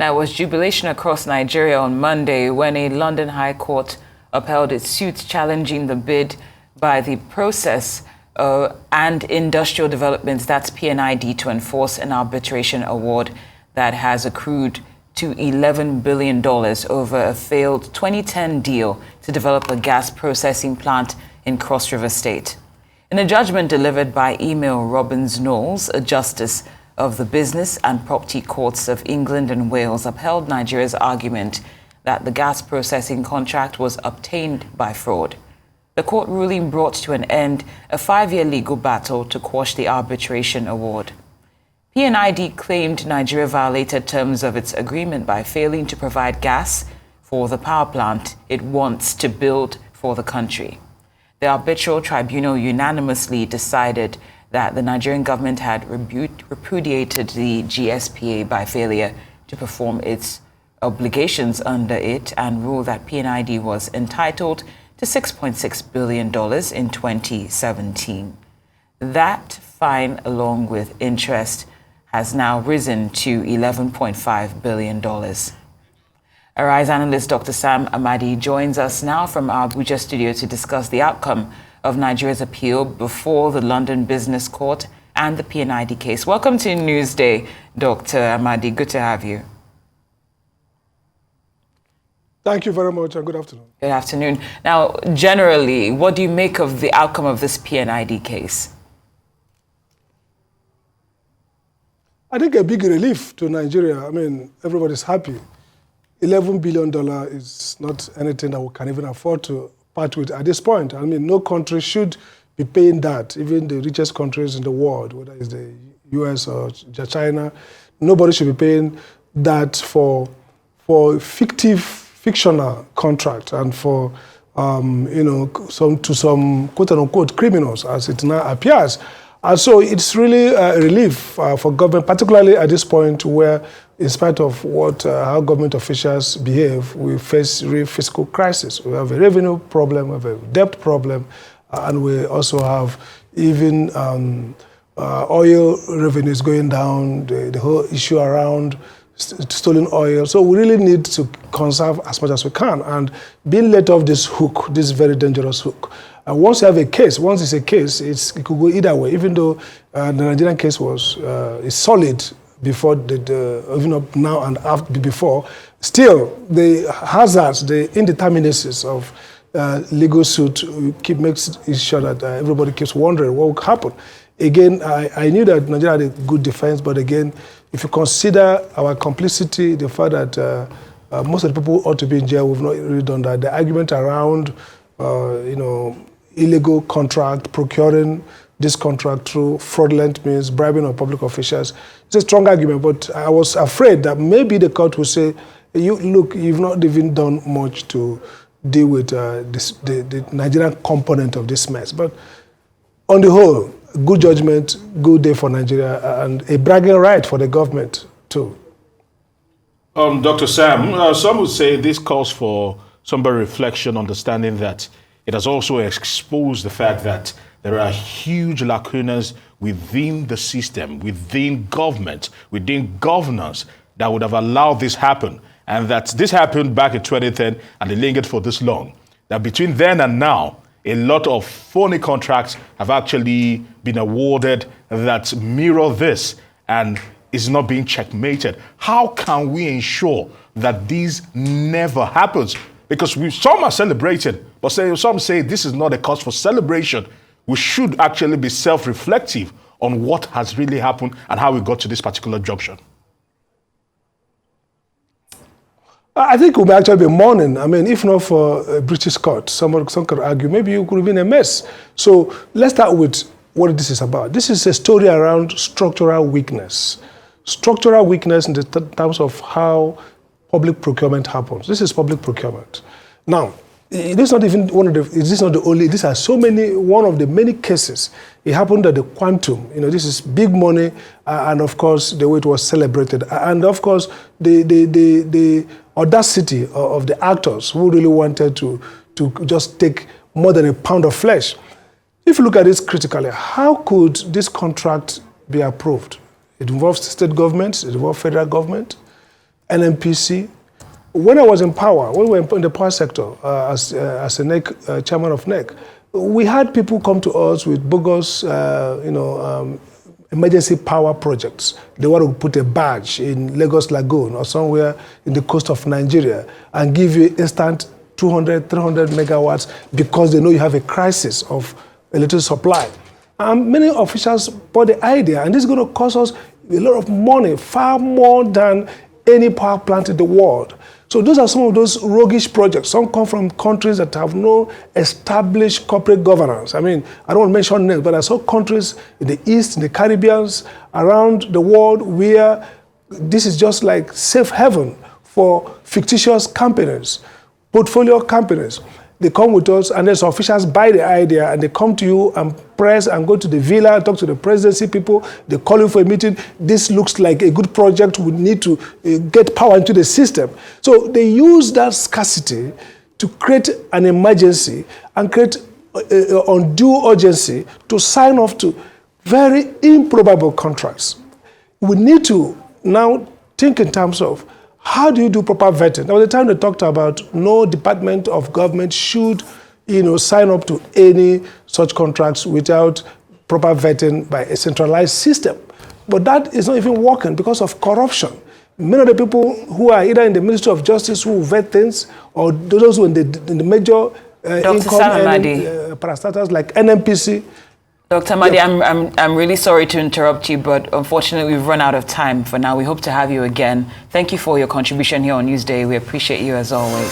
Now, it was jubilation across Nigeria on Monday when a London High Court upheld its suit challenging the bid by the process and industrial developments, that's P&ID, to enforce an arbitration award that has accrued to $11 billion over a failed 2010 deal to develop a gas processing plant in Cross River State. In a judgment delivered by email, Robbins Knowles, a justice of the Business and Property Courts of England and Wales, upheld Nigeria's argument that the gas processing contract was obtained by fraud. The court ruling brought to an end a 5-year legal battle to quash the arbitration award. P&ID claimed Nigeria violated terms of its agreement by failing to provide gas for the power plant it wants to build for the country. The arbitral tribunal unanimously decided that the Nigerian government had repudiated the GSPA by failure to perform its obligations under it and ruled that P&ID was entitled to $6.6 billion in 2017. That fine, along with interest, has now risen to $11.5 billion. Arise analyst Dr. Sam Amadi joins us now from our Abuja studio to discuss the outcome of Nigeria's appeal before the London Business Court and the P&ID case. Welcome to Newsday, Dr. Amadi. Good to have you. Thank you very much and good afternoon. Good afternoon. Now, generally, what do you make of the outcome of this P&ID case? I think a big relief to Nigeria. I mean, everybody's happy. $11 billion is not anything that we can even afford to part with at this point. I mean, no country should be paying that, even the richest countries in the world, whether it's the US or China, nobody should be paying that for fictional contract and for, some quote-unquote criminals, as it now appears. And so it's really a relief for government, particularly at this point where, in spite of how government officials behave, we face real fiscal crisis. We have a revenue problem, we have a debt problem, and we also have even oil revenues going down, the whole issue around stolen oil. So we really need to conserve as much as we can. And being let off this hook, this very dangerous hook. Once you have a case, once it's a case, it could go either way. Even though the Nigerian case is solid before even up now and after before, still the hazards, the indeterminacies of legal suit makes it sure that everybody keeps wondering what will happen. Again, I knew that Nigeria had a good defense, but again, if you consider our complicity, the fact that most of the people ought to be in jail, we've not really done that. The argument around, illegal contract, procuring this contract through fraudulent means, bribing of public officials, it's a strong argument, but I was afraid that maybe the court would say, you've not even done much to deal with the Nigerian component of this mess. But on the whole, good judgment, good day for Nigeria, and a bragging right for the government, too. Dr. Sam, some would say this calls for some reflection, understanding that it has also exposed the fact that there are huge lacunas within the system, within government, within governance that would have allowed this happen. And that this happened back in 2010 and they lingered for this long. That between then and now, a lot of phony contracts have actually been awarded that mirror this and is not being checkmated. How can we ensure that this never happens? Because some are celebrating, but some say this is not a cause for celebration. We should actually be self-reflective on what has really happened and how we got to this particular junction. I think we may actually be mourning. I mean, if not for a British court, some could argue maybe you could have been a mess. So let's start with what this is about. This is a story around structural weakness. Structural weakness in the terms of how public procurement happens. This is public procurement. Now, this is not even these are so many, one of the many cases. It happened at the quantum, this is big money, and of course, the way it was celebrated. And of course, the audacity of the actors who really wanted to just take more than a pound of flesh. If you look at this critically, how could this contract be approved? It involves state governments, it involves federal government. NNPC. When I was in power, when we were in the power sector as a NEC, chairman of NEC, we had people come to us with bogus, emergency power projects. They want to put a barge in Lagos Lagoon or somewhere in the coast of Nigeria and give you instant 200, 300 megawatts because they know you have a crisis of electricity supply. And many officials bought the idea, and this is going to cost us a lot of money, far more than any power plant in the world. So those are some of those roguish projects. Some come from countries that have no established corporate governance. I mean, I don't want to mention names, but I saw countries in the East, in the Caribbean, around the world where this is just like safe haven for fictitious companies, portfolio companies. They come with us, and then some officials buy the idea, and they come to you and press and go to the villa, talk to the presidency people. They call you for a meeting. This looks like a good project. We need to get power into the system. So they use that scarcity to create an emergency and create undue urgency to sign off to very improbable contracts. We need to now think in terms of how do you do proper vetting? There was a time they talked about no department of government should, sign up to any such contracts without proper vetting by a centralized system. But that is not even working because of corruption. Many of the people who are either in the Ministry of Justice who vet things, or those who in the major income parastatals like NNPC. Dr. Amadi, Yes. I'm really sorry to interrupt you, but unfortunately we've run out of time for now. We hope to have you again. Thank you for your contribution here on Newsday. We appreciate you as always.